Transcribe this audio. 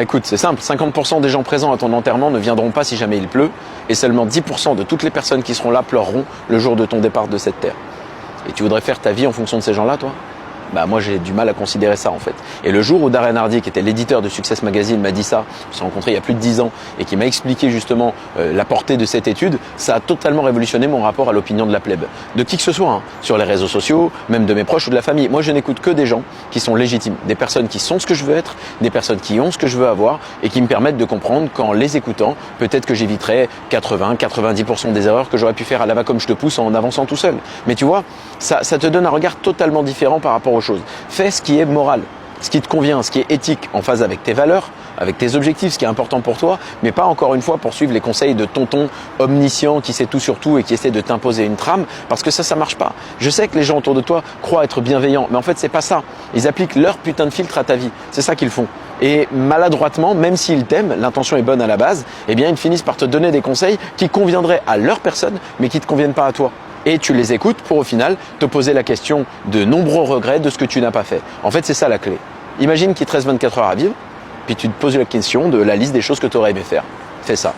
Écoute, c'est simple, 50% des gens présents à ton enterrement ne viendront pas si jamais il pleut, et seulement 10% de toutes les personnes qui seront là pleureront le jour de ton départ de cette terre. Et tu voudrais faire ta vie en fonction de ces gens-là, toi ? Bah moi j'ai du mal à considérer ça en fait. Et le jour où Darren Hardy, qui était l'éditeur de Success Magazine, m'a dit ça, on s'est rencontré il y a plus de 10 ans, et qui m'a expliqué justement la portée de cette étude, ça a totalement révolutionné mon rapport à l'opinion de la plèbe. De qui que ce soit, hein, sur les réseaux sociaux, même de mes proches ou de la famille. Moi je n'écoute que des gens qui sont légitimes, des personnes qui sont ce que je veux être, des personnes qui ont ce que je veux avoir, et qui me permettent de comprendre qu'en les écoutant, peut-être que j'éviterai 80-90% des erreurs que j'aurais pu faire à la va comme je te pousse en avançant tout seul. Mais tu vois, ça te donne un regard totalement différent par rapport aux choses. Fais ce qui est moral, ce qui te convient, ce qui est éthique, en phase avec tes valeurs, avec tes objectifs, ce qui est important pour toi, mais pas encore une fois pour suivre les conseils de tonton omniscient qui sait tout sur tout et qui essaie de t'imposer une trame, parce que ça marche pas. Je sais que les gens autour de toi croient être bienveillants, mais en fait c'est pas ça. Ils appliquent leur putain de filtre à ta vie, c'est ça qu'ils font. Et maladroitement, même s'ils t'aiment, l'intention est bonne à la base, eh bien ils finissent par te donner des conseils qui conviendraient à leur personne, mais qui ne te conviennent pas à toi. Et tu les écoutes pour au final te poser la question de nombreux regrets de ce que tu n'as pas fait. En fait, c'est ça la clé. Imagine qu'il te reste 24 heures à vivre, puis tu te poses la question de la liste des choses que tu aurais aimé faire. Fais ça.